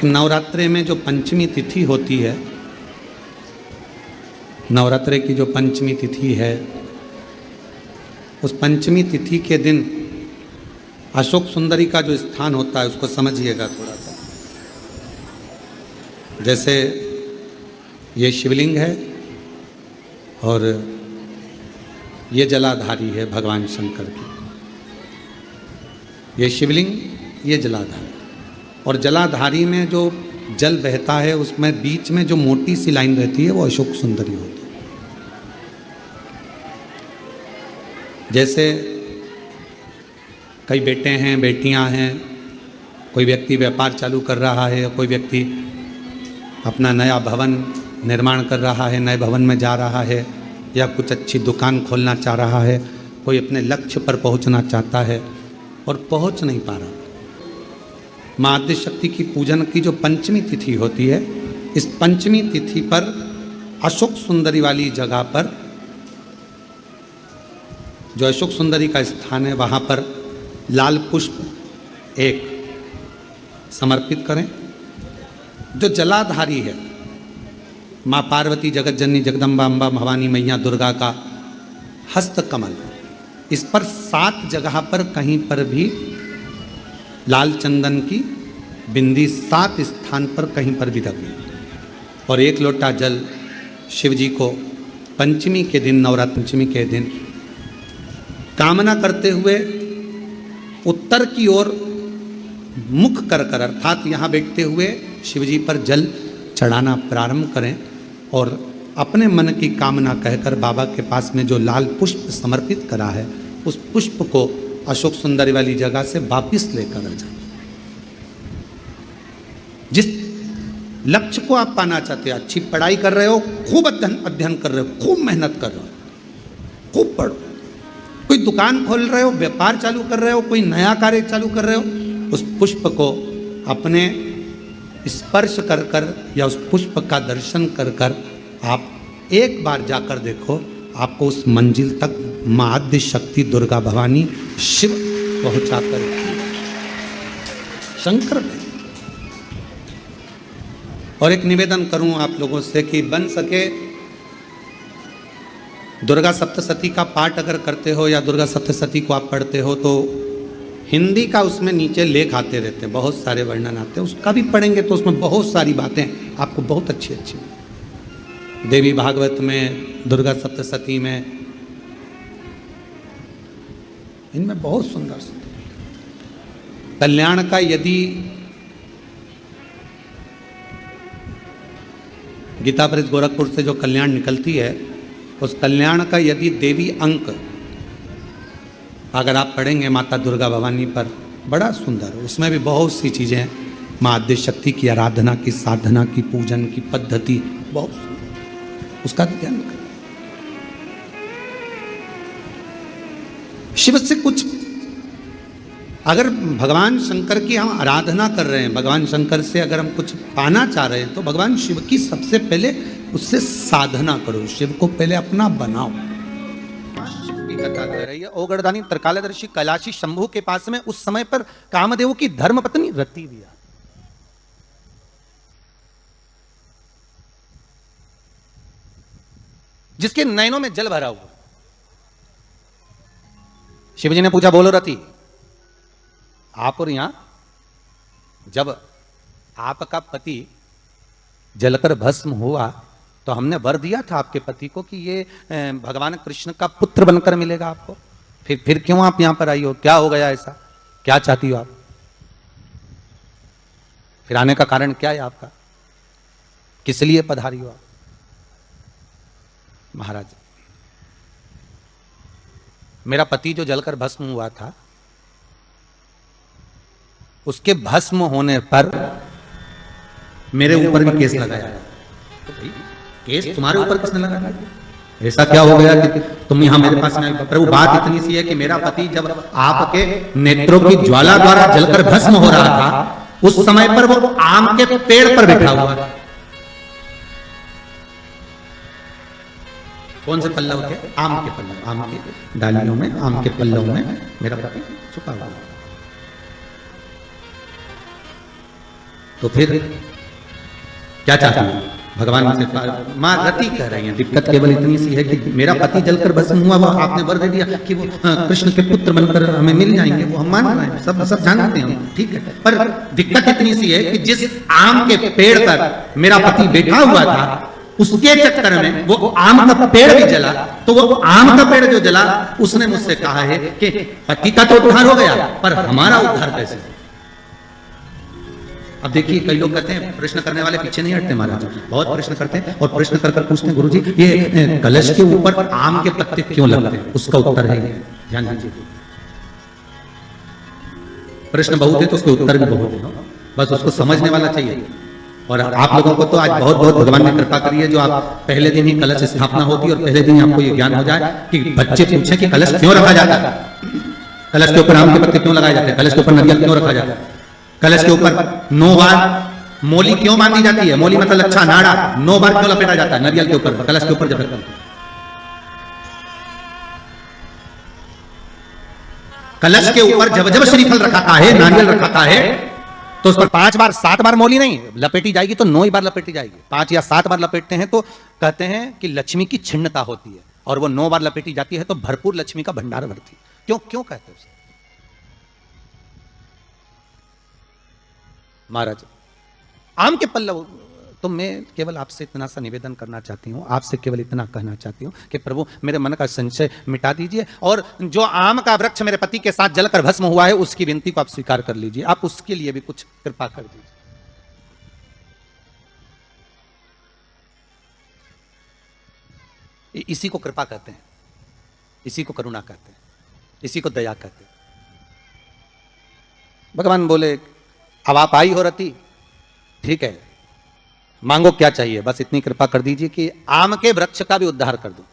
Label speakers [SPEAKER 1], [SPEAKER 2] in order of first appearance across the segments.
[SPEAKER 1] नवरात्रे में जो पंचमी तिथि होती है, नवरात्रे की जो पंचमी तिथि है, उस पंचमी तिथि के दिन अशोक सुंदरी का जो स्थान होता है उसको समझिएगा थोड़ा सा। जैसे ये शिवलिंग है और ये जलाधारी है भगवान शंकर की। ये शिवलिंग, ये जलाधारी, और जलाधारी में जो जल बहता है उसमें बीच में जो मोटी सी लाइन रहती है वो अशोक सुंदरी होती है। जैसे कई बेटे हैं, बेटियां हैं, कोई व्यक्ति व्यापार चालू कर रहा है, कोई व्यक्ति अपना नया भवन निर्माण कर रहा है, नए भवन में जा रहा है, या कुछ अच्छी दुकान खोलना चाह रहा है, कोई अपने लक्ष्य पर पहुंचना चाहता है और पहुंच नहीं पा रहा। माँ आद्य शक्ति की पूजन की जो पंचमी तिथि होती है, इस पंचमी तिथि पर अशोक सुंदरी वाली जगह पर, जो अशोक सुंदरी का स्थान है, वहाँ पर लाल पुष्प एक समर्पित करें। जो जलाधारी है, माँ पार्वती, जगत जननी, जगदम्बा, अम्बा, भवानी मैया, दुर्गा का हस्त कमल, इस पर 7 जगह पर कहीं पर भी लाल चंदन की बिंदी 7 स्थान पर कहीं पर भी रखें, और 1 लोटा जल शिव जी को पंचमी के दिन, नवरात्र पंचमी के दिन, कामना करते हुए उत्तर की ओर मुख कर कर, अर्थात यहाँ बैठते हुए शिव जी पर जल चढ़ाना प्रारंभ करें, और अपने मन की कामना कहकर बाबा के पास में जो लाल पुष्प समर्पित करा है, उस पुष्प को अशोक सुंदरी वाली जगह से वापिस लेकर आ जाए। जिस लक्ष्य को आप पाना चाहते हो, अच्छी पढ़ाई कर रहे हो, खूब अध्ययन कर रहे हो, खूब मेहनत कर रहे हो, खूब पढ़ो, कोई दुकान खोल रहे हो, व्यापार चालू कर रहे हो, कोई नया कार्य चालू कर रहे हो, उस पुष्प को अपने स्पर्श कर कर या उस पुष्प का दर्शन कर कर आप एक बार जाकर देखो, आपको उस मंजिल तक माँ आद्य शक्ति, दुर्गा भवानी, शिव पहुंचा कर शंकर में। और एक निवेदन करूं आप लोगों से कि बन सके दुर्गा सप्तशती का पाठ अगर करते हो या दुर्गा सप्तशती को आप पढ़ते हो तो हिंदी का उसमें नीचे लेख आते रहते हैं, बहुत सारे वर्णन आते हैं, उसका भी पढ़ेंगे तो उसमें बहुत सारी बातें आपको बहुत अच्छी अच्छी, देवी भागवत में, दुर्गा सप्तशती में, इनमें बहुत सुंदर सुंदर कल्याण का, यदि गीता प्रेस गोरखपुर से जो कल्याण निकलती है, उस कल्याण का यदि देवी अंक अगर आप पढ़ेंगे माता दुर्गा भवानी पर, बड़ा सुंदर, उसमें भी बहुत सी चीज़ें हैं, माँ आद्य शक्ति की आराधना की, साधना की, पूजन की पद्धति, बहुत सुंदर, उसका ध्यान करें। शिव से कुछ, अगर भगवान शंकर की हम आराधना कर रहे हैं, भगवान शंकर से अगर हम कुछ पाना चाह रहे हैं, तो भगवान शिव की सबसे पहले उससे साधना करो, शिव को पहले अपना बनाओ। कथा कह रही है, ओगरदानी त्रिकालदर्शी कैलाशी शंभू के पास में उस समय पर कामदेव की धर्मपत्नी रति दिया, जिसके नयनों में जल भरा हुआ। शिवजी ने पूछा, बोलो रति, आप और यहां, जब आपका पति जलकर भस्म हुआ तो हमने वर दिया था आपके पति को कि ये भगवान कृष्ण का पुत्र बनकर मिलेगा आपको, फिर क्यों आप यहां पर आई हो, क्या हो गया ऐसा, क्या चाहती हो आप, फिर आने का कारण क्या है आपका, किस लिए पधारी हो आप। महाराज, मेरा पति जो जलकर भस्म हुआ था, उसके भस्म होने पर मेरे ऊपर भी केस लगाया। तो भाई केस तुम्हारे ऊपर किसने लगाया, ऐसा क्या हो गया कि तुम यहां मेरे पास में आई। प्रभु, बात इतनी सी है कि मेरा पति जब आपके नेत्रों की ज्वाला द्वारा जलकर भस्म हो रहा था, उस समय पर वो आम के पेड़ पर बैठा हुआ। कौन से पल्लव के? आम के पल्लव, आम के डालियों में, आम के पल्लव में मेरा पति छुपा हुआ। तो फिर क्या चाहती है भगवान से? माँ रति कह रही हैं, दिक्कत केवल इतनी सी है कि मेरा पति जलकर भस्म हुआ, वो आपने वर दे दिया कि वो कृष्ण के पुत्र बनकर हमें मिल जाएंगे, वो हम मान रहे हैं, सब जानते हैं हम, ठीक है। पर दिक्कत इतनी सी है कि जिस आम के पेड़ पर मेरा पति बैठा हुआ था, उसके चक्कर में वो आम का पेड़ भी जला। तो वो आम का पेड़ जो जला, उसने मुझसे कहा है कि पति का तो उद्धार हो गया, पर हमारा उद्धार कैसे? अब देखिए, कई लोग कहते हैं प्रश्न करने वाले पीछे नहीं हटते महाराज, बहुत प्रश्न करते हैं और प्रश्न कर कर पूछते हैं, गुरुजी ये कलश के ऊपर आम के पत्ते क्यों लगते हैं? उसका उत्तर है, ध्यान दीजिए। प्रश्न बहुत है तो उसके उत्तर भी बहुत है, बस उसको समझने वाला चाहिए। और आप लोगों को तो आज बहुत बहुत भगवान ने कृपा करी है, जो आप पहले दिन ही कलश स्थापना होती है और पहले दिन ही आपको ये ज्ञान हो जाए कि बच्चे पूछे कि कलश क्यों रखा जाता है, कलश के ऊपर आम के पत्ते क्यों लगाए जाते हैं, कलश के ऊपर नारियल क्यों रखा जाता है, कलश के ऊपर 9 बार मोली क्यों बांधी जाती है? मोली मतलब अच्छा नाड़ा, 9 बार क्यों लपेटा जाता है नारियल के ऊपर, कलश के ऊपर जब रखते हैं? कलश के ऊपर जब जब श्रीफल रखाता है, नारियल रखाता है, तो उस पर 5 बार 7 बार मोली नहीं लपेटी जाएगी, तो 9 ही बार लपेटी जाएगी। 5 या 7 बार लपेटते हैं तो कहते हैं कि लक्ष्मी की छिन्नता होती है, और वो 9 बार लपेटी जाती है तो भरपूर लक्ष्मी का भंडार भरती है। क्यों क्यों कहते हैं महाराज? आम के पल्लव। तो मैं केवल आपसे इतना सा निवेदन करना चाहती हूँ, आपसे केवल इतना कहना चाहती हूँ कि प्रभु मेरे मन का संशय मिटा दीजिए, और जो आम का वृक्ष मेरे पति के साथ जलकर भस्म हुआ है, उसकी विनती को आप स्वीकार कर लीजिए। आप उसके लिए भी कुछ कृपा कर दीजिए। इसी को कृपा कहते हैं, इसी को करुणा कहते हैं, इसी को दया कहते हैं। भगवान बोले अब आप आई हो रति, ठीक है, मांगो क्या चाहिए, बस इतनी कृपा कर दीजिए कि आम के वृक्ष का भी उद्धार कर दो।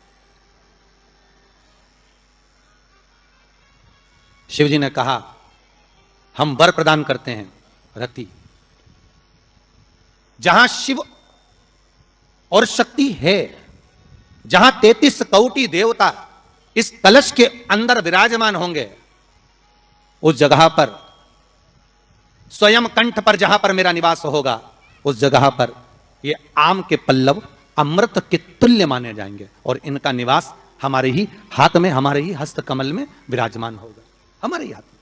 [SPEAKER 1] शिवजी ने कहा हम वर प्रदान करते हैं रति, जहां शिव और शक्ति है, जहां 33 कोटि देवता इस कलश के अंदर विराजमान होंगे, उस जगह पर स्वयं कंठ पर जहां पर मेरा निवास होगा, उस जगह पर ये आम के पल्लव अमृत के तुल्य माने जाएंगे, और इनका निवास हमारे ही हाथ में, हमारे ही हस्त कमल में विराजमान होगा, हमारे ही हाथ में।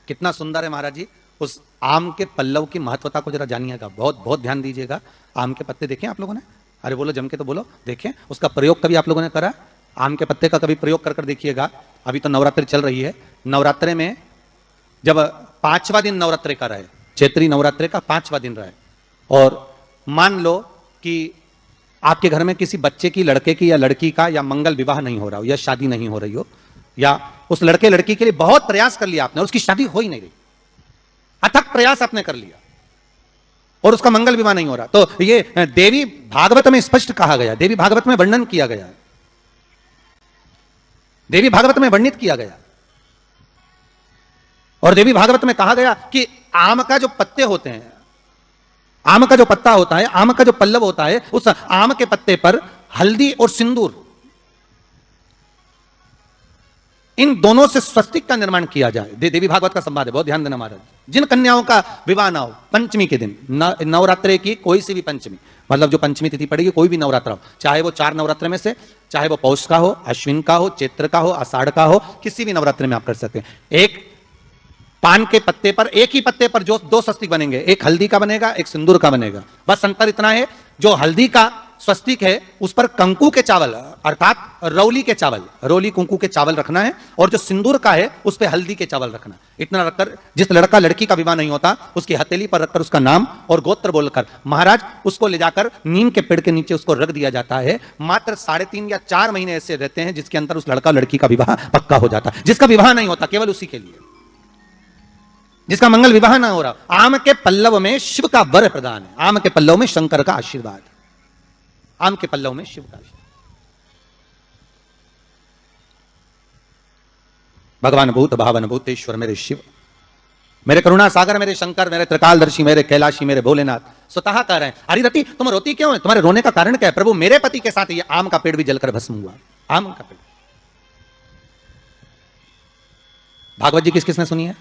[SPEAKER 1] कितना सुंदर है महाराज जी। उस आम के पल्लव की महत्वता को जरा जानिएगा, बहुत बहुत ध्यान दीजिएगा। आम के पत्ते देखें आप लोगों ने? अरे बोलो जम के तो बोलो। देखें, उसका प्रयोग कभी आप लोगों ने करा? आम के पत्ते का कभी प्रयोग कर कर देखिएगा। अभी तो नवरात्रि चल रही है, नवरात्रे में जब 5वां दिन नवरात्रे का रहे, चैत्री नवरात्रे का 5वां दिन रहे, और मान लो कि आपके घर में किसी बच्चे की, लड़के की या लड़की का या मंगल विवाह नहीं हो रहा हो, या शादी नहीं हो रही हो, या उस लड़के लड़की के लिए बहुत प्रयास कर लिया आपने और उसकी शादी हो ही नहीं रही, अथक प्रयास आपने कर लिया और उसका मंगल विवाह नहीं हो रहा, तो ये देवी भागवत में स्पष्ट कहा गया, देवी भागवत में वर्णन किया गया, देवी भागवत में वर्णित किया गया, और देवी भागवत में कहा गया कि आम का जो पत्ते होते हैं, आम का जो पत्ता होता है, आम का जो पल्लव होता है, उस आम के पत्ते पर हल्दी और सिंदूर, इन दोनों से स्वस्तिक का निर्माण किया जाए। देवी भागवत का संवाद है, बहुत ध्यान देना महाराज। जिन कन्याओं का विवाह ना हो, पंचमी के दिन, नवरात्रे की कोई सी भी पंचमी, मतलब जो पंचमी तिथि पड़ेगी, कोई भी नवरात्र हो, चाहे वो 4 नवरात्र में से, चाहे वो पौष का हो, अश्विन का हो, चैत्र का हो, आषाढ़ का हो, किसी भी नवरात्र में आप कर सकते हैं। एक पान के पत्ते पर, एक ही पत्ते पर जो 2 स्वस्तिक बनेंगे, एक हल्दी का बनेगा, एक सिंदूर का बनेगा। बस अंतर इतना है, जो हल्दी का स्वस्तिक है उस पर कंकु के चावल, अर्थात रौली के चावल, रौली कुंकू के चावल रखना है, और जो सिंदूर का है उस पर हल्दी के चावल रखना। इतना रखकर जिस लड़का लड़की का विवाह नहीं होता, उसकी हथेली पर रखकर उसका नाम और गोत्र बोलकर महाराज उसको ले जाकर नीम के पेड़ के नीचे उसको रख दिया जाता है। मात्र 3.5 या 4 महीने ऐसे रहते हैं जिसके अंदर उस लड़का लड़की का विवाह पक्का हो जाता है। जिसका विवाह नहीं होता केवल उसी के लिए, जिसका मंगल विवाह ना हो रहा। आम के पल्लव में शिव का वर प्रदान है, आम के पल्लव में शंकर का आशीर्वाद, आम के पल्लव में शिव का आशीर्वाद। भगवान भूत भावन भूतेश्वर मेरे शिव, मेरे करुणा सागर, मेरे शंकर, मेरे त्रिकालदर्शी, मेरे कैलाशी, मेरे भोलेनाथ स्वतः कह रहे हैं, अरे रति तुम रोती क्यों है, तुम्हारे रोने का कारण क्या है? प्रभु मेरे पति के साथ ये आम का पेड़ भी जलकर भस्म हुआ, आम का पेड़। भागवत जी किस किसने सुनी है?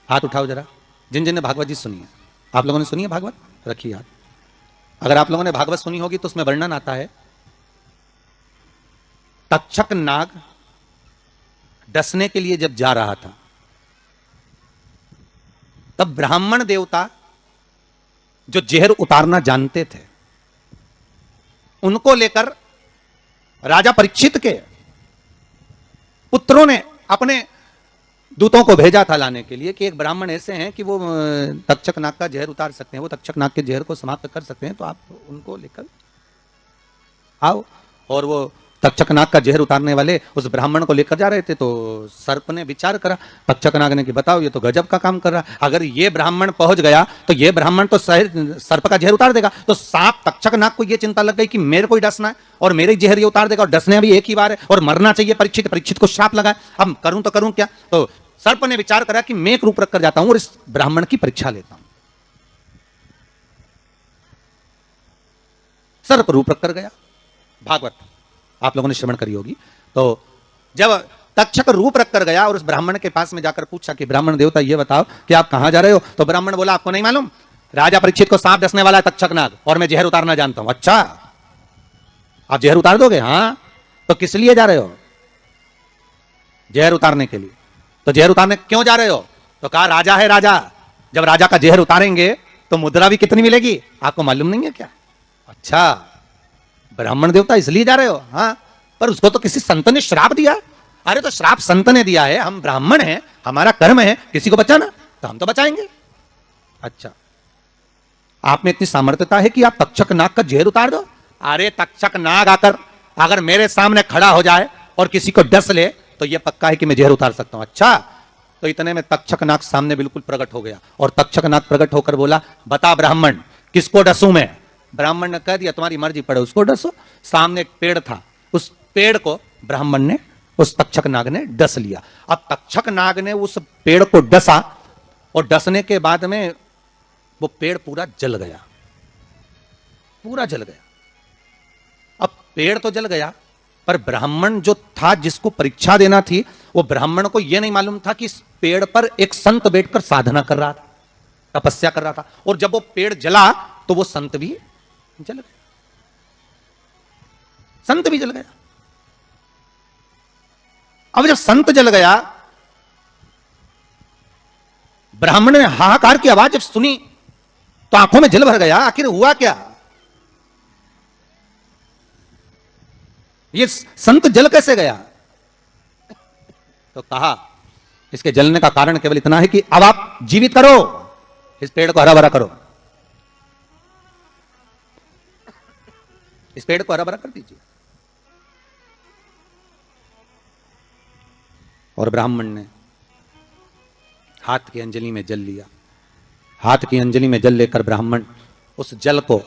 [SPEAKER 1] हाथ उठाओ जरा, जिन जिन ने भागवत जी सुनी है। आप लोगों ने सुनी है भागवत? रखिए हाथ। अगर आप लोगों ने भागवत सुनी होगी तो उसमें वर्णन आता है, तक्षक नाग डसने के लिए जब जा रहा था, तब ब्राह्मण देवता जो जहर उतारना जानते थे, उनको लेकर राजा परीक्षित के पुत्रों ने अपने दूतों को भेजा था लाने के लिए कि एक ब्राह्मण ऐसे हैं कि वो तक्षक नाग का जहर उतार सकते हैं, वो तक्षक नाग के जहर को समाप्त कर सकते हैं, तो आप उनको लेकर आओ। और वो तक्षक नाग का जहर उतारने वाले उस ब्राह्मण को लेकर जा रहे थे। तो सर्प ने विचार करा, तक्षक नाग ने कि बताओ ये तो गजब का काम कर रहा है, अगर ये ब्राह्मण पहुंच गया तो ये ब्राह्मण तो सर्प का जहर उतार देगा। तो सांप तक्षक नाग को ये चिंता लग गई कि मेरे को ही डसना है और मेरे जहर ये उतार देगा, और डसने भी एक ही बार है और मरना चाहिए परीक्षित। परीक्षित को श्राप लगा, अब करूं तो करूं क्या। तो सर्प ने विचार करा कि मैं एक रूप रख कर जाता हूं और इस ब्राह्मण की परीक्षा लेता हूं। सर्प रूप रख कर गया, भागवत आप लोगों ने श्रवण करी होगी। तो जब तक्षक रूप रख कर गया और उस ब्राह्मण के पास में जाकर पूछा कि ब्राह्मण देवता ये बताओ कि आप कहां जा रहे हो, तो ब्राह्मण बोला आपको नहीं मालूम, राजा परीक्षित को सांप डसने वाला है तक्षक नाग, और मैं जहर उतारना जानता हूं। अच्छा, आप जहर उतार दोगे? हां। तो किस लिए जा रहे हो? जहर उतारने के लिए। तो जहर उतारने क्यों जा रहे हो? तो कहा राजा है राजा, जब राजा का जहर उतारेंगे तो मुद्रा भी कितनी मिलेगी, आपको मालूम नहीं है क्या? अच्छा, ब्राह्मण देवता इसलिए जा रहे हो? हाँ। पर उसको तो किसी संत ने श्राप दिया। अरे तो श्राप संत ने दिया है, हम ब्राह्मण हैं, हमारा कर्म है किसी को बचाना, तो हम तो बचाएंगे। अच्छा, आप में इतनी सामर्थ्यता है कि आप तक्षक नाग का जहर उतार दो? अरे तक्षक नाग आकर अगर मेरे सामने खड़ा हो जाए और किसी को डस ले तो यह पक्का है कि मैं जहर उतार सकता हूं। अच्छा, तो इतने में तक्षक नाग सामने बिल्कुल प्रकट हो गया, और तक्षक नाग प्रकट होकर बोला बता ब्राह्मण किसको डसूं मैं? ब्राह्मण ने कह दिया तुम्हारी मर्जी पड़े उसको डसो। सामने एक पेड़ था, उस पेड़ को ब्राह्मण ने, उस तक्षक नाग ने डस लिया। अब तक्षक नाग ने उस पेड़ को डसा, और डसने के बाद में वो पेड़ पूरा जल गया, पूरा जल गया। अब पेड़ तो जल गया, पर ब्राह्मण जो था जिसको परीक्षा देना थी, वो ब्राह्मण को यह नहीं मालूम था कि इस पेड़ पर एक संत बैठकर साधना कर रहा था, तपस्या कर रहा था, और जब वो पेड़ जला तो वो संत भी जल गया, संत भी जल गया। अब जब संत जल गया, ब्राह्मण ने हाहाकार की आवाज जब सुनी तो आंखों में जल भर गया। आखिर हुआ क्या? ये संत जल कैसे गया? तो कहा इसके जलने का कारण केवल इतना है कि अब आप जीवित करो, इस पेड़ को हरा भरा करो, इस पेड़ को हरा भरा कर दीजिए। और ब्राह्मण ने हाथ की अंजलि में जल लिया। हाथ की अंजलि में जल लेकर ब्राह्मण उस जल को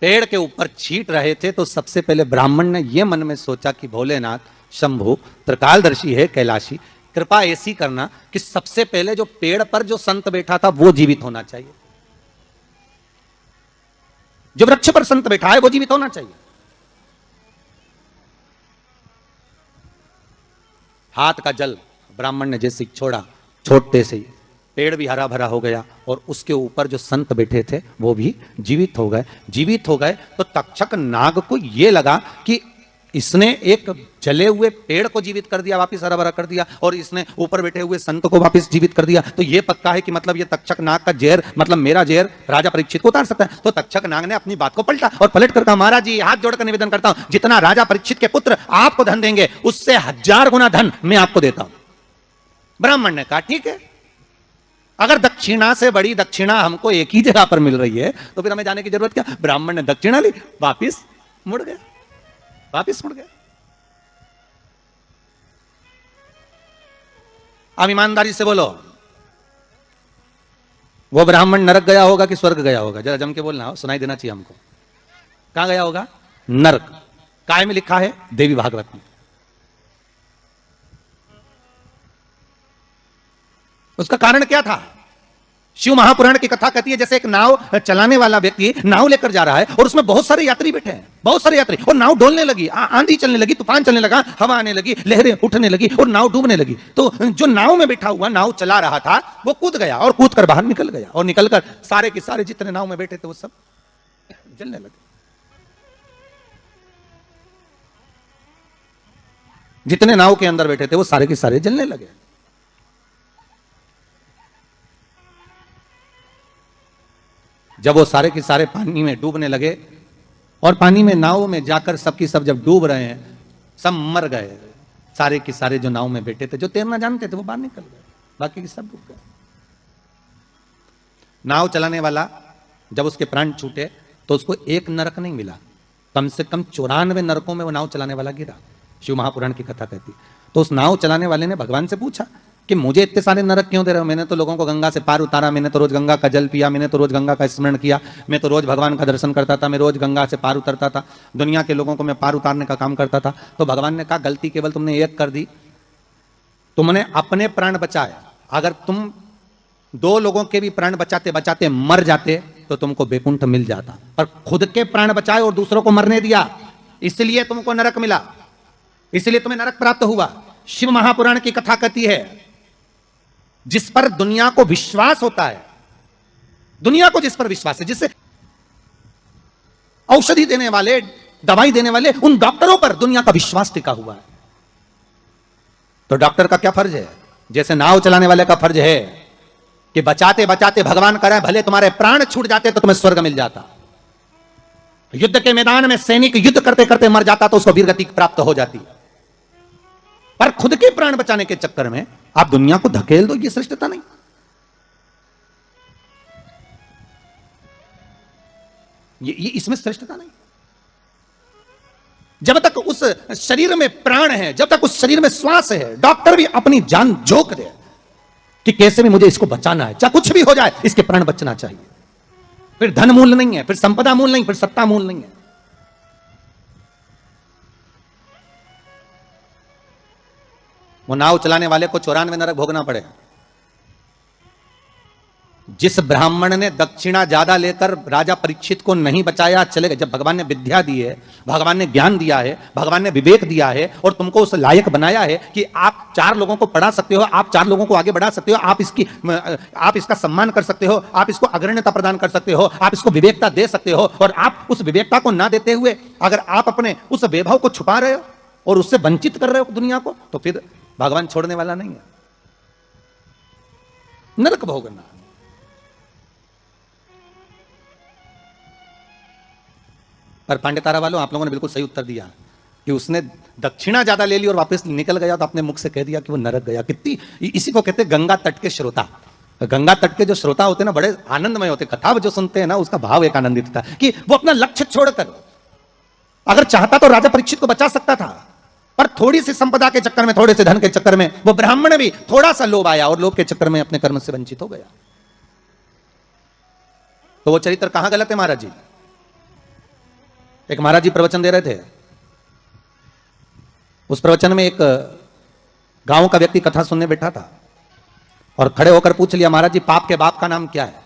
[SPEAKER 1] पेड़ के ऊपर छींट रहे थे, तो सबसे पहले ब्राह्मण ने यह मन में सोचा कि भोलेनाथ शंभु त्रिकालदर्शी है, कैलाशी, कृपा ऐसी करना कि सबसे पहले जो पेड़ पर जो संत बैठा था वो जीवित होना चाहिए, जो वृक्ष पर संत बैठा है वो जीवित होना चाहिए। हाथ का जल ब्राह्मण ने जैसे छोड़ा, छोड़ते से ही पेड़ भी हरा भरा हो गया, और उसके ऊपर जो संत बैठे थे वो भी जीवित हो गए। जीवित हो गए तो तक्षक नाग को यह लगा कि इसने एक जले हुए पेड़ को जीवित कर दिया, वापिस हरा भरा कर दिया, और इसने ऊपर बैठे हुए संत को वापिस जीवित कर दिया, तो यह पक्का है कि मतलब ये तक्षक नाग का जहर, मतलब मेरा जहर राजा परीक्षित को उतार सकता है। तो तक्षक नाग ने अपनी बात को पलटा और पलट कर कहा महाराज जी हाथ जोड़कर निवेदन करता हूं, जितना राजा परीक्षित के पुत्र आपको धन देंगे उससे 1000 गुना धन मैं आपको देता हूं। ब्राह्मण ने कहा ठीक है, अगर दक्षिणा से बड़ी दक्षिणा हमको एक ही जगह पर मिल रही है तो फिर हमें जाने की जरूरत क्या। ब्राह्मण ने दक्षिणा ली, वापिस मुड़ गया, वापिस मुड़ गया। अब ईमानदारी से बोलो, वो ब्राह्मण नरक गया होगा कि स्वर्ग गया होगा? जरा जम के बोलना, सुनाई देना चाहिए हमको। कहां गया होगा? नरक। काय में लिखा है? देवी भागवत में। उसका कारण क्या था?
[SPEAKER 2] शिव महापुराण की कथा कहती है जैसे एक नाव चलाने वाला व्यक्ति नाव लेकर जा रहा है और उसमें बहुत सारे यात्री बैठे हैं, बहुत सारे यात्री, और नाव डोलने लगी, आंधी चलने लगी, तूफान चलने लगा, हवा आने लगी, लहरें उठने लगी और नाव डूबने लगी। तो जो नाव में बैठा हुआ नाव चला रहा था वो कूद गया और कूद कर बाहर निकल गया, और निकलकर सारे के सारे जितने नाव में बैठे थे वो सब जलने लगे। जितने नाव के अंदर बैठे थे वो सारे के सारे जलने लगे। जब वो सारे के सारे पानी में डूबने लगे और पानी में नाव में जाकर सबकी सब जब डूब रहे हैं, सब मर गए, सारे के सारे जो नाव में बैठे थे, जो तैरना जानते थे वो बाहर निकल गए, बाकी के सब डूब गए। नाव चलाने वाला जब उसके प्राण छूटे तो उसको एक नरक नहीं मिला, कम से कम 94 नरकों में वो नाव चलाने वाला गिरा। शिव महापुराण की कथा कहती। तो उस नाव चलाने वाले ने भगवान से पूछा कि मुझे इतने सारे नरक क्यों दे रहे हो? मैंने तो लोगों को गंगा से पार उतारा, मैंने तो रोज गंगा का जल पिया, मैंने तो रोज गंगा का स्मरण किया, मैं तो रोज भगवान का दर्शन करता था, मैं रोज गंगा से पार उतरता था, दुनिया के लोगों को मैं पार उतारने का काम करता था। तो भगवान ने कहा गलती केवल तुमने एक कर दी, तुमने अपने प्राण बचाए। अगर तुम 2 लोगों के भी प्राण बचाते बचाते मर जाते तो तुमको वैकुंठ मिल जाता, पर खुद के प्राण बचाए और दूसरों को मरने दिया, इसलिए तुमको नरक मिला, इसलिए तुम्हें नरक प्राप्त हुआ। शिव महापुराण की कथा कहती है जिस पर दुनिया को विश्वास होता है, दुनिया को जिस पर विश्वास है, जिससे औषधि देने वाले, दवाई देने वाले उन डॉक्टरों पर दुनिया का विश्वास टिका हुआ है। तो डॉक्टर का क्या फर्ज है? जैसे नाव चलाने वाले का फर्ज है कि बचाते बचाते भगवान करे भले तुम्हारे प्राण छूट जाते तो तुम्हें स्वर्ग मिल जाता। युद्ध के मैदान में सैनिक युद्ध करते करते मर जाता तो उसको वीरगति प्राप्त हो जाती, पर खुद के प्राण बचाने के चक्कर में आप दुनिया को धकेल दो, ये श्रेष्ठता नहीं। ये इसमें श्रेष्ठता नहीं। जब तक उस शरीर में प्राण है, जब तक उस शरीर में श्वास है, डॉक्टर भी अपनी जान झोंक दे कि कैसे भी मुझे इसको बचाना है, चाहे कुछ भी हो जाए इसके प्राण बचना चाहिए। फिर धन मूल नहीं है, फिर संपदा मूल नहीं, फिर सत्ता मूल नहीं है। वो नाव चलाने वाले को 94 नरक भोगना पड़े। जिस ब्राह्मण ने दक्षिणा ज्यादा लेकर राजा परीक्षित को नहीं बचाया, चले गए। जब भगवान ने विद्या दी है, भगवान ने ज्ञान दिया है, भगवान ने विवेक दिया है और तुमको उस लायक बनाया है कि आप 4 लोगों को पढ़ा सकते हो, आप 4 लोगों को आगे बढ़ा सकते हो, आप इसका सम्मान कर सकते हो, आप इसको अग्रण्यता प्रदान कर सकते हो, आप इसको विवेकता दे सकते हो, और आप उस विवेकता को ना देते हुए अगर आप अपने उस वैभव को छुपा रहे हो और उससे वंचित कर रहे हो दुनिया को, तो फिर भगवान छोड़ने वाला नहीं है, नरक भोगना। पर पांडेतारा वालों, आप लोगों ने बिल्कुल सही उत्तर दिया कि उसने दक्षिणा ज्यादा ले ली और वापस निकल गया तो अपने मुख से कह दिया कि वो नरक गया। कितनी, इसी को कहते हैं गंगा तट के श्रोता। गंगा तट के जो श्रोता होते हैं ना, बड़े आनंदमय होते, कथा जो सुनते हैं ना उसका भाव एक आनंदित था कि वो अपना लक्ष्य छोड़कर, अगर चाहता तो राजा परीक्षित को बचा सकता था, पर थोड़ी सी संपदा के चक्कर में, थोड़े से धन के चक्कर में वो ब्राह्मण भी थोड़ा सा लोभ आया और लोभ के चक्कर में अपने कर्म से वंचित हो गया। तो वो चरित्र कहां गलत है महाराज जी? एक महाराज जी प्रवचन दे रहे थे, उस प्रवचन में एक गांव का व्यक्ति कथा सुनने बैठा था और खड़े होकर पूछ लिया, महाराज जी पाप के बाप का नाम क्या है?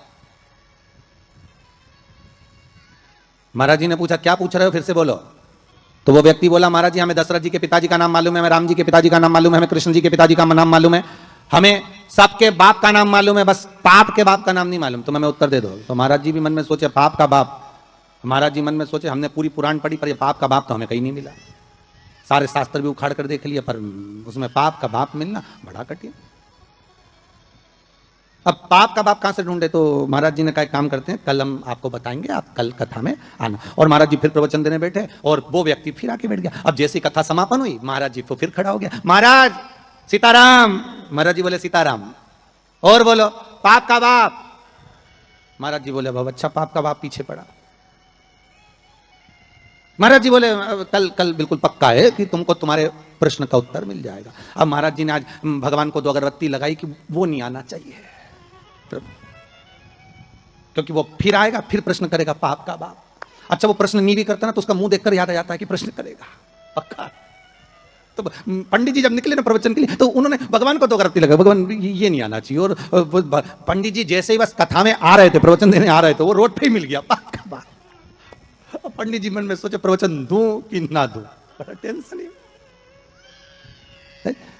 [SPEAKER 2] महाराज जी ने पूछा, क्या पूछ रहे हो, फिर से बोलो। तो वो व्यक्ति बोला, महाराज जी हमें दशरथ जी के पिताजी का नाम मालूम है, हमें राम जी के पिताजी का नाम मालूम है, हमें कृष्ण जी के पिताजी का नाम मालूम है, हमें सबके बाप का नाम मालूम है, बस पाप के बाप का नाम नहीं मालूम। तो मैं उत्तर दे दो। तो महाराज जी भी मन में सोचे पाप का बाप, महाराज जी मन में सोचे हमने पूरी पुराण पढ़ी पर ये पाप का बाप तो हमें कहीं नहीं मिला, सारे शास्त्र भी उखाड़ कर देख लिया पर उसमें पाप का बाप मिलना बड़ा कठिन। अब पाप का बाप कहां से ढूंढे? तो महाराज जी ने कहा काम करते हैं, कल हम आपको बताएंगे, आप कल कथा में आना। और महाराज जी फिर प्रवचन देने बैठे और वो व्यक्ति फिर आके बैठ गया। अब जैसी कथा समापन हुई, महाराज जी तो फिर खड़ा हो गया, महाराज सीताराम। महाराज जी बोले सीताराम। और बोलो पाप का बाप। महाराज जी बोले बाबा अच्छा पाप का बाप पीछे पड़ा। महाराज जी बोले कल कल बिल्कुल पक्का है कि तुमको तुम्हारे प्रश्न का उत्तर मिल जाएगा। अब महाराज जी ने आज भगवान को 2 अगरबत्ती लगाई कि वो नहीं आना चाहिए, क्योंकि वो फिर आएगा, फिर प्रश्न करेगा पाप का बाप। अच्छा वो प्रश्न नहीं भी करता ना तो उसका मुंह देखकर याद आ जाता है कि प्रश्न करेगा पक्का। तो पंडित जी जब निकले ना प्रवचन के लिए तो उन्होंने भगवान को तो करती लगा, भगवान ये नहीं आना चाहिए। और पंडित जी जैसे ही बस कथा में आ रहे थे, प्रवचन देने आ रहे थे, वो रोड पे ही मिल गया बात का बात। पंडित जी मन में सोचे प्रवचन दूं कि ना दूं, बड़ा टेंशन है।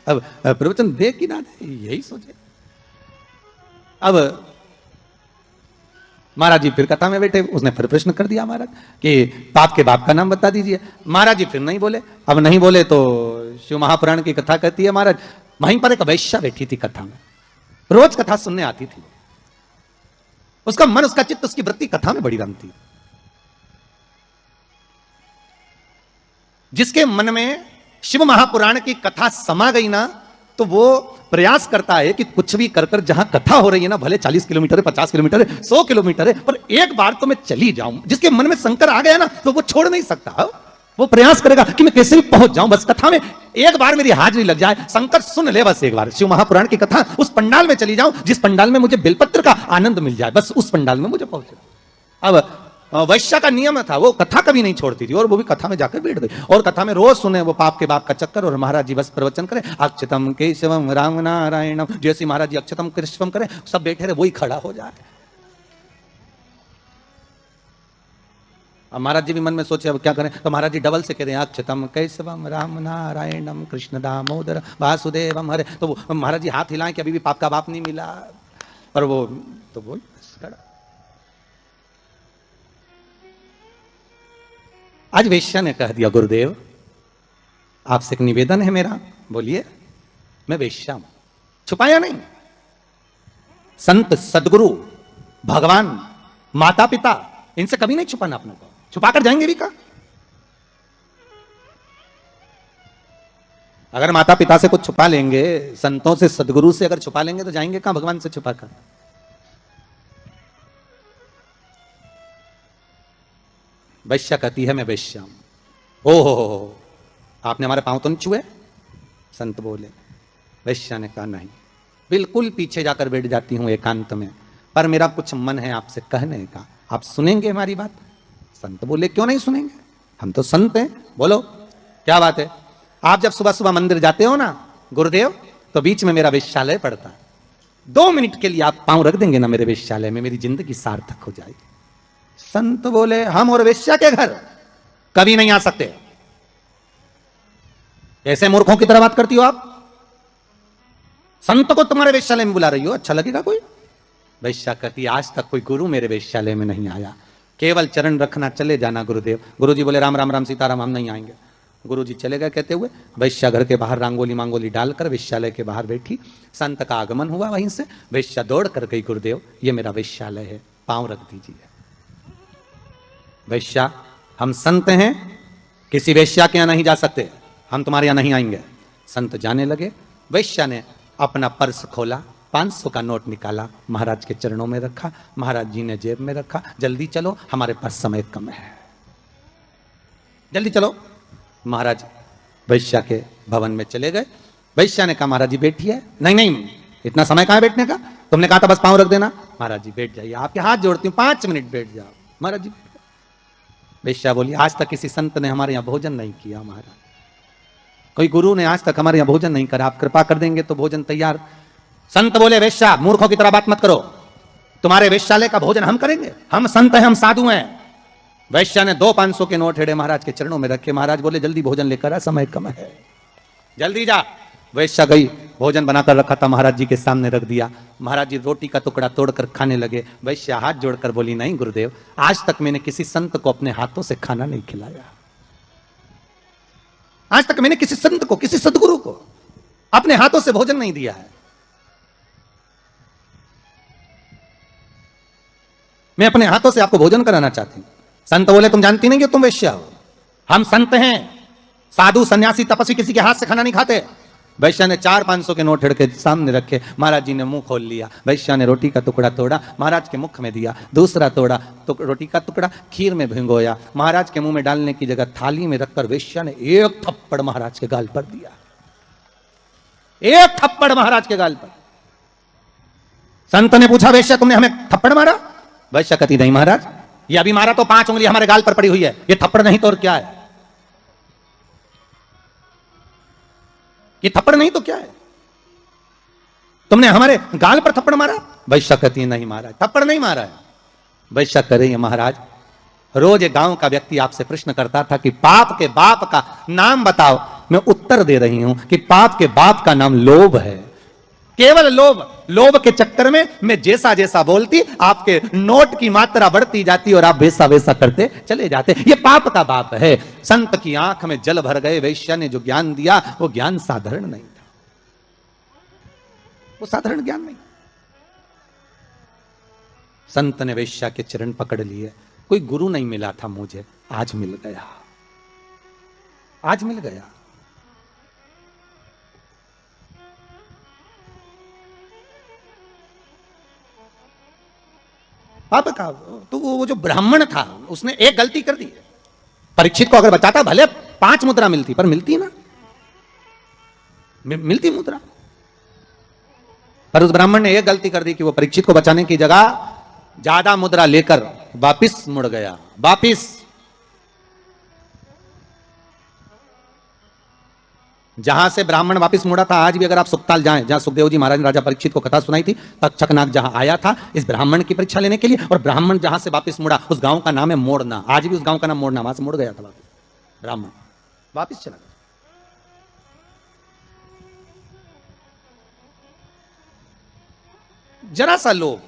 [SPEAKER 2] अब प्रवचन दे कि ना दे यही सोचे। अब महाराज जी फिर कथा में बैठे, उसने फिर प्रश्न कर दिया महाराज कि पाप के बाप का नाम बता दीजिए। महाराज जी फिर नहीं बोले। अब नहीं बोले तो शिव महापुराण की कथा कहती है महाराज, वहीं पर एक वैश्या बैठी थी कथा में, रोज कथा सुनने आती थी। उसका मन, उसका चित्त, उसकी वृत्ति कथा में बड़ी रमती। जिसके मन में शिव महापुराण की कथा समा गई ना, तो वो प्रयास करता है कि कुछ भी कर कर जहां कथा हो रही है ना, भले 40 किलोमीटर है, 50 किलोमीटर है, 100 किलोमीटर है, पर एक बार तो मैं चली जाऊं। जिसके मन में शंकर आ गया ना, तो वो छोड़ नहीं सकता। वो प्रयास करेगा कि मैं कैसे भी पहुंच जाऊं, बस कथा में एक बार मेरी हाजिरी लग जाए, शंकर सुन ले बस एक बार शिव महापुराण की कथा, उस पंडाल में चली जाऊं जिस पंडाल में मुझे बेलपत्र का आनंद मिल जाए, बस उस पंडाल में मुझे पहुंचना। अब वैश्या का नियम था, वो कथा कभी नहीं छोड़ती थी, और वो भी कथा में जाकर बैठ गई, और कथा में रोज सुने वो पाप के बाप का चक्कर, और महाराज जी बस प्रवचन करें, अक्षतम केशवम राम नारायणम, जैसे महाराज जी अक्षतम केशवम करें, सब बैठे रहे, वही खड़ा हो जाए। अब महाराज जी भी मन में सोचे अब क्या करें, तो महाराज जी डबल से कह रहे हैं अक्षतम केशवम राम नारायणम कृष्ण दामोदर वासुदेवम हरे। तो वो महाराज जी हाथ हिलाएं कि अभी भी पाप का बाप नहीं मिला, और वो तो बोल खड़ा। आज वेश्या ने कह दिया, गुरुदेव आपसे एक निवेदन है मेरा। बोलिए। मैं वेश्या हूं, छुपाया नहीं। संत, सदगुरु, भगवान, माता पिता, इनसे कभी नहीं छुपाना अपने को। छुपाकर जाएंगे भी कहां? अगर माता पिता से कुछ छुपा लेंगे, संतों से, सदगुरु से अगर छुपा लेंगे, तो जाएंगे कहां भगवान से छुपाकर? वैश्या कहती है मैं वैश्या हूं। हो आपने हमारे पांव तो नहीं छुए? संत बोले। वैश्या ने कहा नहीं, बिल्कुल पीछे जाकर बैठ जाती हूं एकांत में, पर मेरा कुछ मन है आपसे कहने का, आप सुनेंगे हमारी बात? संत बोले क्यों नहीं सुनेंगे, हम तो संत हैं, बोलो क्या बात है। आप जब सुबह सुबह मंदिर जाते हो ना गुरुदेव, तो बीच में मेरा वेश्यालय पड़ता है, 2 मिनट के लिए आप पांव रख देंगे ना मेरे वेश्यालय में, मेरी जिंदगी सार्थक हो जाएगी। संत बोले हम और वेश्या के घर कभी नहीं आ सकते। ऐसे मूर्खों की तरह बात करती हो आप? संत को तुम्हारे वेश्यालय में बुला रही हो, अच्छा लगेगा कोई? वैश्या कहती आज तक कोई गुरु मेरे वेश्यालय में नहीं आया, केवल चरण रखना, चले जाना गुरुदेव। गुरुजी बोले राम राम राम सीताराम, हम नहीं आएंगे। गुरुजी चले गए कहते हुए। वैश्या घर के बाहर रांगोली मांगोली डालकर वेश्यालय के बाहर बैठी। संत का आगमन हुआ, वहीं से वेश्या दौड़ कर गई, गुरुदेव ये मेरा वेश्यालय है, पांव रख दीजिए। वैश्या, हम संत हैं, किसी वेश्या के यहां नहीं जा सकते, हम तुम्हारे यहां नहीं आएंगे। संत जाने लगे। वैश्या ने अपना पर्स खोला, 500 का नोट निकाला, महाराज के चरणों में रखा, महाराज जी ने जेब में रखा, जल्दी चलो हमारे पास समय कम है, जल्दी चलो। महाराज वैश्या के भवन में चले गए। वैश्या ने कहा महाराज जी बैठिए। नहीं नहीं, इतना समय कहां है बैठने का, तुमने कहा था बस पांव रख देना। महाराज जी बैठ जाइए, आपके हाथ जोड़ती हूं, 5 मिनट बैठ जाओ। महाराज जी। वैश्या बोली आज तक किसी संत ने हमारे यहां भोजन नहीं किया महाराज, कोई गुरु ने आज तक हमारे यहां भोजन नहीं करा, आप कृपा कर देंगे तो भोजन तैयार। संत बोले वैश्या मूर्खों की तरह बात मत करो, तुम्हारे वेश्यालय का भोजन हम करेंगे, हम संत हैं, हम साधु हैं। वैश्या ने 2 500 के नोट हेड़े महाराज के चरणों में रखे। महाराज बोले जल्दी भोजन लेकर आ, समय कम है, जल्दी जा। वैश्या गई, भोजन बनाकर रखा था महाराज जी के सामने रख दिया। महाराज जी रोटी का टुकड़ा तोड़कर खाने लगे। वैश्या हाथ जोड़कर बोली नहीं गुरुदेव, आज तक मैंने किसी संत को अपने हाथों से खाना नहीं खिलाया, आज तक मैंने किसी संत को, किसी सदगुरु को अपने हाथों से भोजन नहीं दिया है। मैं अपने हाथों से आपको भोजन कराना चाहती हूं। संत बोले तुम जानती नहीं कि तुम वैश्या हो, हम संत हैं, साधु सन्यासी तपस्वी किसी के हाथ से खाना नहीं खाते। वैश्या ने 4 500 के नोट के सामने रखे। महाराज जी ने मुंह खोल लिया। वैश्या ने रोटी का टुकड़ा तोड़ा, महाराज के मुख में दिया, दूसरा तोड़ा तो रोटी का टुकड़ा खीर में भिगोया, महाराज के मुंह में डालने की जगह थाली में रखकर वैश्या ने 1 थप्पड़ महाराज के गाल पर दिया, 1 थप्पड़ महाराज के गाल पर। संत ने पूछा वैश्या तुमने हमें थप्पड़ मारा? वैश्या कहती नहीं महाराज, ये अभी मारा तो 5 उंगली हमारे गाल पर पड़ी हुई है, ये थप्पड़ नहीं तो और क्या है। ये थप्पड़ नहीं तो क्या है? तुमने हमारे गाल पर थप्पड़ मारा? वैश्य कहती नहीं मारा, थप्पड़ नहीं मारा है। वैश्य कह रही है महाराज, रोज गांव का व्यक्ति आपसे प्रश्न करता था कि पाप के बाप का नाम बताओ। मैं उत्तर दे रही हूं कि पाप के बाप का नाम लोभ है, केवल लोभ। लोभ के चक्कर में मैं जैसा जैसा बोलती, आपके नोट की मात्रा बढ़ती जाती और आप वैसा वैसा करते चले जाते। ये पाप का बाप है। संत की आंख में जल भर गए। वैश्य ने जो ज्ञान दिया वो ज्ञान साधारण नहीं था, वो साधारण ज्ञान नहीं। संत ने वैश्या के चरण पकड़ लिए। कोई गुरु नहीं मिला था मुझे, आज मिल गया, आज मिल गया। पाप का तो वो जो ब्राह्मण था उसने एक गलती कर दी। परीक्षित को अगर बचाता भले 5 मुद्रा मिलती, पर मिलती ना, मिलती मुद्रा। पर उस ब्राह्मण ने एक गलती कर दी कि वो परीक्षित को बचाने की जगह ज्यादा मुद्रा लेकर वापिस मुड़ गया। वापिस जहां से ब्राह्मण वापिस मुड़ा था, आज भी अगर आप सुखताल जाएं, जहां सुखदेव जी महाराज ने राजा परीक्षित को कथा सुनाई थी, तक्षकनाग जहां आया था इस ब्राह्मण की परीक्षा लेने के लिए, और ब्राह्मण जहां से वापिस मुड़ा उस गांव का नाम है मोड़ना। आज भी उस गांव का नाम मोड़ना, वहां से मुड़ गया था वापिस ब्राह्मण, वापिस चला गया। जरा सा लोभ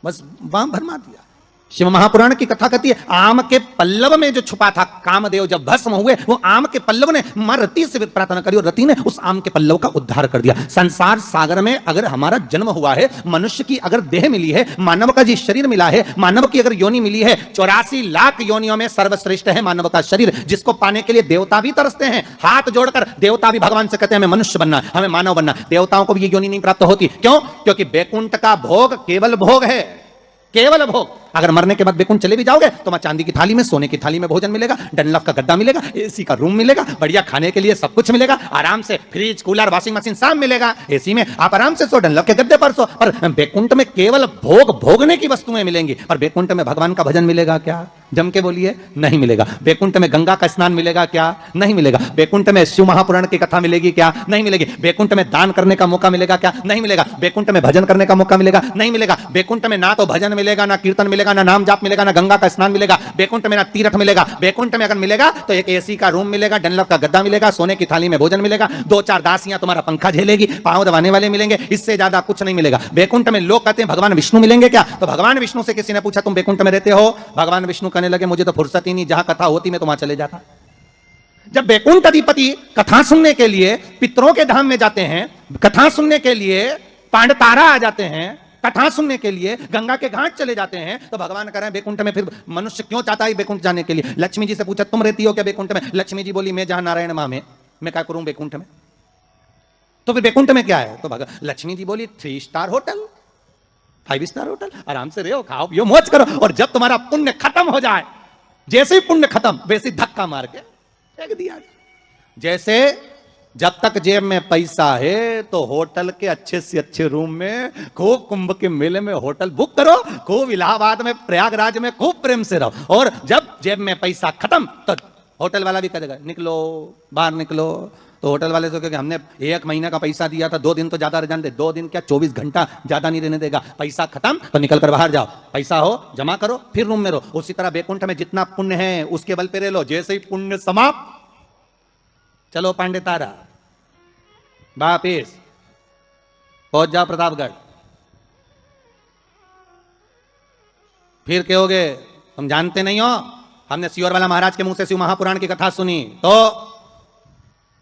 [SPEAKER 2] बस वहां भरमा दिया। शिव महापुराण की कथा कहती है, आम के पल्लव में जो छुपा था कामदेव, जब भस्म हुए, वो आम के पल्लव ने मां रति से प्रार्थना करी और रति ने उस आम के पल्लव का उद्धार कर दिया। संसार सागर में अगर हमारा जन्म हुआ है, मनुष्य की अगर देह मिली है, मानव का जी शरीर मिला है, मानव की अगर योनि मिली है, 84 लाख योनियों में सर्वश्रेष्ठ है मानव का शरीर, जिसको पाने के लिए देवता भी तरसते हैं। हाथ जोड़कर देवता भी भगवान से कहते हैं हमें मनुष्य बनना, हमें मानव बनना। देवताओं को भी ये योनि नहीं प्राप्त होती। क्यों? क्योंकि बैकुंठ का भोग केवल भोग है, केवल भोग। अगर मरने के बाद बैकुंठ चले भी जाओगे तो वहां चांदी की थाली में, सोने की थाली में भोजन मिलेगा, डनलप का गद्दा मिलेगा, एसी का रूम मिलेगा, बढ़िया खाने के लिए सब कुछ मिलेगा, आराम से फ्रिज, कूलर, वॉशिंग मशीन सब मिलेगा। एसी में आप आराम से सो, डनलप के गद्दे पर सो। पर बैकुंठ में केवल भोग भोगने की वस्तुएं मिलेंगी। पर बैकुंठ में भगवान का भजन मिलेगा क्या? जम के बोलिए, नहीं मिलेगा। बैकुंठ में गंगा का स्नान मिलेगा क्या? नहीं मिलेगा। बैकुंठ में शिव महापुराण की कथा मिलेगी क्या? नहीं मिलेगी। बैकुंठ में दान करने का मौका मिलेगा क्या? नहीं मिलेगा। बैकुंठ में भजन करने का मौका मिलेगा? नहीं मिलेगा। बैकुंठ में ना तो भजन मिलेगा, ना कीर्तन मिलेगा, ना नाम जाप मिलेगा, ना गंगा का स्नान मिलेगा। बैकुंठ में ना तीर्थ मिलेगा। बैकुंठ में अगर मिलेगा तो एक एसी का रूम मिलेगा, डनलप का गद्दा मिलेगा, सोने की थाली में भोजन मिलेगा, 2-4 दासियां तुम्हारा पंखा झेलेगी, पांव दबाने वाले मिलेंगे, इससे ज्यादा कुछ नहीं मिलेगा। बैकुंठ में लोग कहते हैं भगवान विष्णु मिलेंगे क्या? तो भगवान विष्णु से किसी ने पूछा तुम बैकुंठ में रहते हो? भगवान विष्णु कहने लगे मुझे तो फुर्सत ही नहीं, जहां कथा होती मैं तो वहां चले जाता। जब बैकुंठ अधिपति कथा सुनने के लिए पितरों के धाम में जाते हैं, कथा सुनने के लिए पांडतारा आ जाते हैं, कथा सुनने के लिए गंगा के घाट चले जाते हैं, तो भगवान कह रहे हैं बैकुंठ में फिर मनुष्य क्यों चाहता है बैकुंठ जाने के लिए? लक्ष्मी जी से पूछा तुम रहती हो क्या बैकुंठ में? लक्ष्मी जी बोली मैं जहां नारायण मां में, मैं क्या करूं बैकुंठ में? तो फिर बैकुंठ में क्या है? तो लक्ष्मी जी बोली 3 स्टार होटल, 5 स्टार होटल, आराम से रहो, खाओ पियो, मौज करो, और जब तुम्हारा पुण्य खत्म हो जाए, जैसे ही पुण्य खत्म वैसे धक्का मार के फेंक दिया। जैसे जब तक जेब में पैसा है तो होटल के अच्छे से अच्छे रूम में, खूब कुंभ के मेले में होटल बुक करो, खूब इलाहाबाद में, प्रयागराज में खूब प्रेम से रहो, और जब जेब में पैसा खत्म तो होटल वाला भी कहेगा निकलो, बाहर निकलो। तो होटल वाले तो क्योंकि हमने 1 महीने का पैसा दिया था, 2 दिन तो ज्यादा रहने दे, 2 दिन क्या 24 घंटा ज्यादा नहीं रहने देगा। पैसा खत्म तो निकल कर बाहर जाओ, पैसा हो जमा करो, फिर रूम में रहो। उसी तरह बैकुंठ में जितना पुण्य है उसके बल पे रह लो, जैसे ही पुण्य समाप्त चलो पांडे तारा वापिस पहुंच जाओ प्रतापगढ़। फिर कहोगे तुम जानते नहीं हो, हमने सियोर वाला महाराज के मुंह से शिव महापुराण की कथा सुनी तो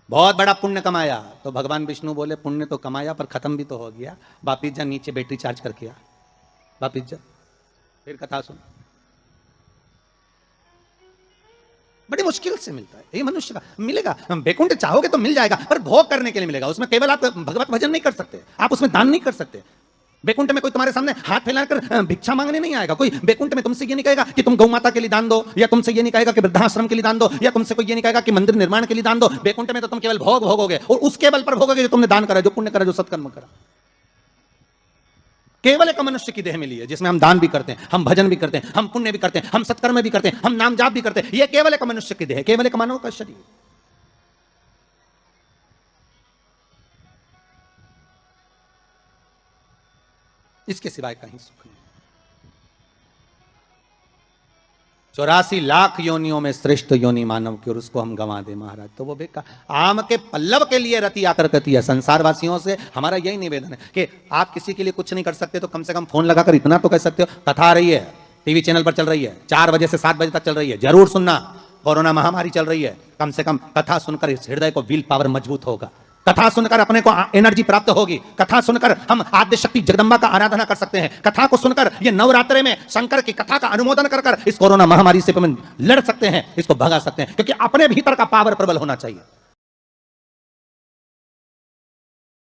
[SPEAKER 2] बहुत बड़ा पुण्य कमाया। तो भगवान विष्णु बोले पुण्य तो कमाया पर खत्म भी तो हो गया, वापिस जा नीचे बैटरी चार्ज करके आ, वापिस जा, फिर कथा सुन। बड़ी मुश्किल से मिलता है ये मनुष्य का, मिलेगा। बैकुंठ चाहोगे तो मिल जाएगा, पर भोग करने के लिए मिलेगा। उसमें केवल आप भगवत भजन नहीं कर सकते, आप उसमें दान नहीं कर सकते। बैकुंठ में कोई तुम्हारे सामने हाथ फैलाकर भिक्षा मांगने नहीं आएगा। कोई बैकुंठ में तुमसे ये नहीं कहेगा कि तुम गौ माता के लिए दान दो, या तुमसे ये नहीं कहेगा कि वृद्धाश्रम के लिए दान दो, या तुमसे कोई ये नहीं कहेगा कि मंदिर निर्माण के लिए दान दो। बैकुंठ में तो तुम केवल भोग भोगोगे, और उसके बल पर भोगोगे जो तुमने दान करा, जो पुण्य करा, जो सत्कर्म करा। केवल एक मनुष्य की देह मिली है जिसमें हम दान भी करते हैं, हम भजन भी करते हैं, हम पुण्य भी करते हैं, हम सत्कर्म भी करते हैं, हम नाम जाप भी करते हैं। यह केवल एक मनुष्य की देह, केवल एक मानव का शरीर। इसके सिवाय कहीं सुख नहीं। 84 लाख योनियों में श्रेष्ठ योनि मानव की, और उसको हम गंवा दे महाराज तो वो बेकार। आम के पल्लव के लिए रति आकर कहती है। संसार वासियों से हमारा यही निवेदन है कि आप किसी के लिए कुछ नहीं कर सकते तो कम से कम फोन लगाकर इतना तो कह सकते हो, कथा आ रही है, टीवी चैनल पर चल रही है, 4 बजे से 7 बजे तक चल रही है, जरूर सुनना। कोरोना महामारी चल रही है, कम से कम कथा सुनकर इस हृदय को विल पावर मजबूत होगा, कथा सुनकर अपने को एनर्जी प्राप्त होगी, कथा सुनकर हम आद्य शक्ति जगदम्बा का आराधना कर सकते हैं, कथा को सुनकर ये नवरात्रे में शंकर की कथा का अनुमोदन कर कर इस कोरोना महामारी से लड़ सकते हैं, इसको भगा सकते हैं, क्योंकि अपने भीतर का पावर प्रबल होना चाहिए।